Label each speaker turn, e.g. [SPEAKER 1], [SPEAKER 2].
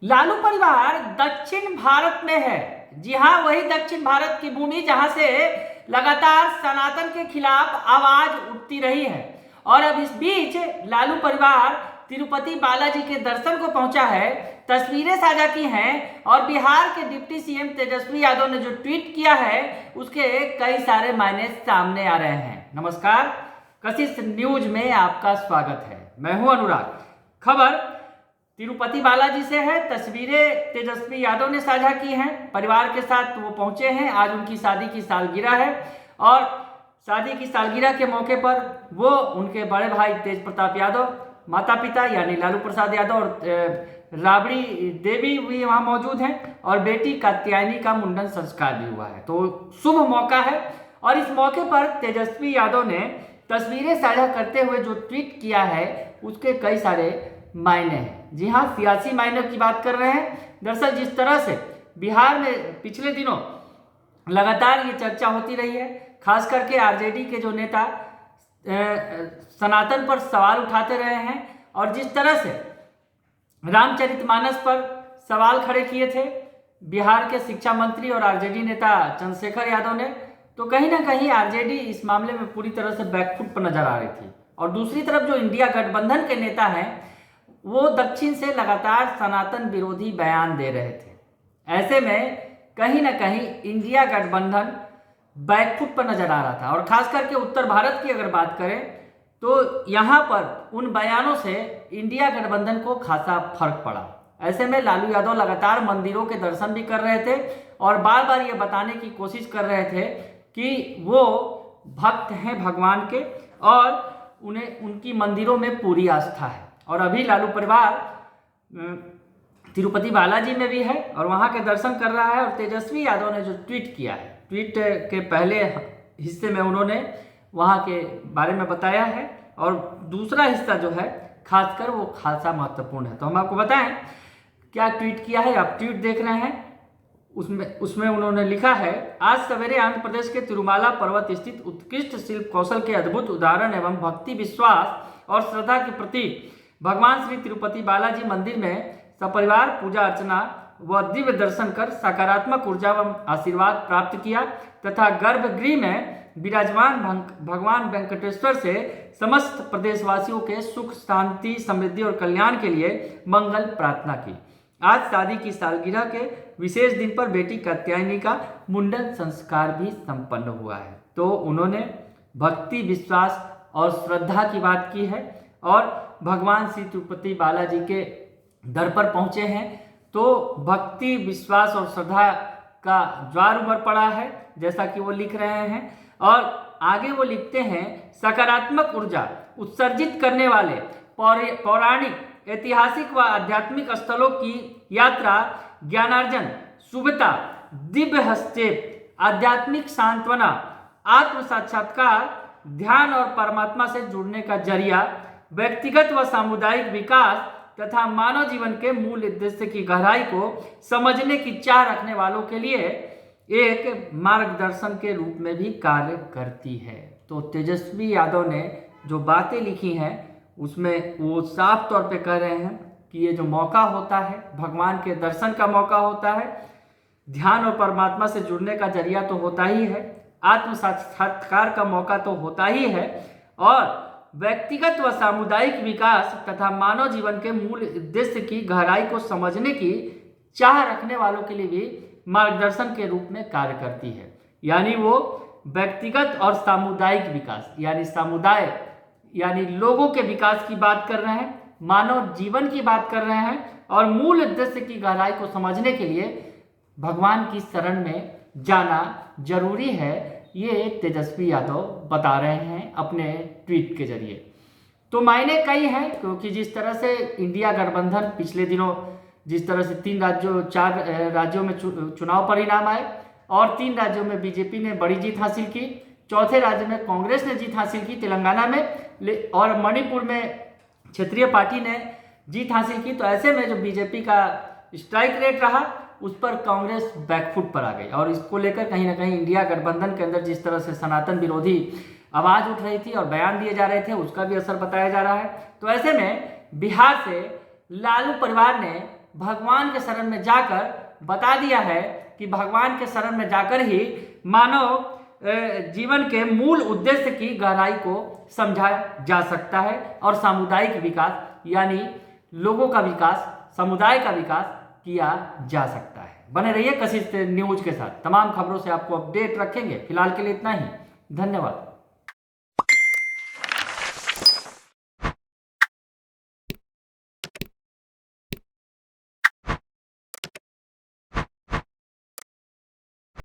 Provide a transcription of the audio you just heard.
[SPEAKER 1] लालू परिवार दक्षिण भारत में है। जी हाँ, वही दक्षिण भारत की भूमि जहां से लगातार सनातन के खिलाफ आवाज उठती रही है। और अब इस बीच लालू परिवार तिरुपति बालाजी के दर्शन को पहुंचा है, तस्वीरें साझा की हैं और बिहार के डिप्टी सीएम तेजस्वी यादव ने जो ट्वीट किया है उसके कई सारे मायने सामने आ रहे हैं। नमस्कार, कशिश न्यूज में आपका स्वागत है। मैं हूं अनुराग। खबर तिरुपति बालाजी से है। तस्वीरें तेजस्वी यादव ने साझा की हैं, परिवार के साथ वो पहुंचे हैं। आज उनकी शादी की सालगिरह है और शादी की सालगिरह के मौके पर वो उनके बड़े भाई तेज प्रताप यादव, माता पिता यानी लालू प्रसाद यादव और राबड़ी देवी भी वहाँ मौजूद हैं और बेटी कात्यायनी का मुंडन संस्कार भी हुआ है। तो शुभ मौका है और इस मौके पर तेजस्वी यादव ने तस्वीरें साझा करते हुए जो ट्वीट किया है उसके कई सारे मायने हैं। जी हाँ, सियासी मायने की बात कर रहे हैं। दरअसल जिस तरह से बिहार में पिछले दिनों लगातार ये चर्चा होती रही है, खास करके आरजेडी के जो नेता सनातन पर सवाल उठाते रहे हैं और जिस तरह से रामचरितमानस पर सवाल खड़े किए थे बिहार के शिक्षा मंत्री और आरजेडी नेता चंद्रशेखर यादव ने, तो कहीं ना कहीं आरजेडी इस मामले में पूरी तरह से बैकफुट पर नजर आ रही थी। और दूसरी तरफ जो इंडिया गठबंधन के नेता हैं वो दक्षिण से लगातार सनातन विरोधी बयान दे रहे थे। ऐसे में कहीं ना कहीं इंडिया गठबंधन बैकफुट पर नजर आ रहा था और खास करके उत्तर भारत की अगर बात करें तो यहाँ पर उन बयानों से इंडिया गठबंधन को खासा फर्क पड़ा। ऐसे में लालू यादव लगातार मंदिरों के दर्शन भी कर रहे थे और बार बार ये बताने की कोशिश कर रहे थे कि वो भक्त हैं भगवान के और उन्हें उनकी मंदिरों में पूरी आस्था है। और अभी लालू परिवार तिरुपति बालाजी में भी है और वहाँ के दर्शन कर रहा है। और तेजस्वी यादव ने जो ट्वीट किया है, ट्वीट के पहले हिस्से में उन्होंने वहाँ के बारे में बताया है और दूसरा हिस्सा जो है खासकर वो खासा महत्वपूर्ण है। तो हम आपको बताएं क्या ट्वीट किया है। आप ट्वीट देख रहे हैं, उसमें उन्होंने लिखा है, आज सवेरे आंध्र प्रदेश के तिरुमाला पर्वत स्थित उत्कृष्ट शिल्प कौशल के अद्भुत उदाहरण एवं भक्ति, विश्वास और श्रद्धा के प्रतीक भगवान श्री तिरुपति बालाजी मंदिर में सपरिवार पूजा अर्चना व दिव्य दर्शन कर सकारात्मक ऊर्जा व आशीर्वाद प्राप्त किया तथा गर्भगृह में विराजमान भगवान वेंकटेश्वर से समस्त प्रदेशवासियों के सुख, शांति, समृद्धि और कल्याण के लिए मंगल प्रार्थना की। आज शादी की सालगिरह के विशेष दिन पर बेटी कात्यायनी का मुंडन संस्कार भी संपन्न हुआ है। तो उन्होंने भक्ति, विश्वास और श्रद्धा की बात की है और भगवान श्री तिरुपति बालाजी के दर पर पहुंचे हैं तो भक्ति, विश्वास और श्रद्धा का ज्वार उमड़ पड़ा है, जैसा कि वो लिख रहे हैं। और आगे वो लिखते हैं, सकारात्मक ऊर्जा उत्सर्जित करने वाले पौराणिक, ऐतिहासिक व आध्यात्मिक स्थलों की यात्रा, ज्ञानार्जन, शुभता, दिव्य हस्तक्षेप, आध्यात्मिक सांत्वना, आत्म साक्षात्कार, ध्यान और परमात्मा से जुड़ने का जरिया, व्यक्तिगत व सामुदायिक विकास तथा मानव जीवन के मूल उद्देश्य की गहराई को समझने की चाह रखने वालों के लिए एक मार्गदर्शन के रूप में भी कार्य करती है। तो तेजस्वी यादव ने जो बातें लिखी हैं उसमें वो साफ तौर पे कह रहे हैं कि ये जो मौका होता है, भगवान के दर्शन का मौका होता है, ध्यान और परमात्मा से जुड़ने का जरिया तो होता ही है, आत्म साक्षात्कार का मौका तो होता ही है और व्यक्तिगत व सामुदायिक विकास तथा मानव जीवन के मूल उद्देश्य की गहराई को समझने की चाह रखने वालों के लिए भी मार्गदर्शन के रूप में कार्य करती है। यानी वो व्यक्तिगत और सामुदायिक विकास यानी समुदाय यानी लोगों के विकास की बात कर रहे हैं, मानव जीवन की बात कर रहे हैं और मूल उद्देश्य की गहराई को समझने के लिए भगवान की शरण में जाना जरूरी है। ये तेजस्वी यादव बता रहे हैं अपने ट्वीट के जरिए। तो मायने कई हैं, क्योंकि जिस तरह से इंडिया गठबंधन पिछले दिनों जिस तरह से 4 राज्यों में चुनाव परिणाम आए और 3 राज्यों में बीजेपी ने बड़ी जीत हासिल की, चौथे राज्य में कांग्रेस ने जीत हासिल की तेलंगाना में और मणिपुर में क्षेत्रीय पार्टी ने जीत हासिल की। तो ऐसे में जो बीजेपी का स्ट्राइक रेट रहा उस पर कांग्रेस बैकफुट पर आ गई और इसको लेकर कहीं ना कहीं इंडिया गठबंधन के अंदर जिस तरह से सनातन विरोधी आवाज उठ रही थी और बयान दिए जा रहे थे उसका भी असर बताया जा रहा है। तो ऐसे में बिहार से लालू परिवार ने भगवान के शरण में जाकर बता दिया है कि भगवान के शरण में जाकर ही मानव जीवन के मूल उद्देश्य की गहराई को समझा जा सकता है और सामुदायिक विकास यानी लोगों का विकास, समुदाय का विकास किया जा सकता है। बने रहिए कशिश न्यूज के साथ, तमाम खबरों से आपको अपडेट रखेंगे। फिलहाल के लिए इतना ही, धन्यवाद।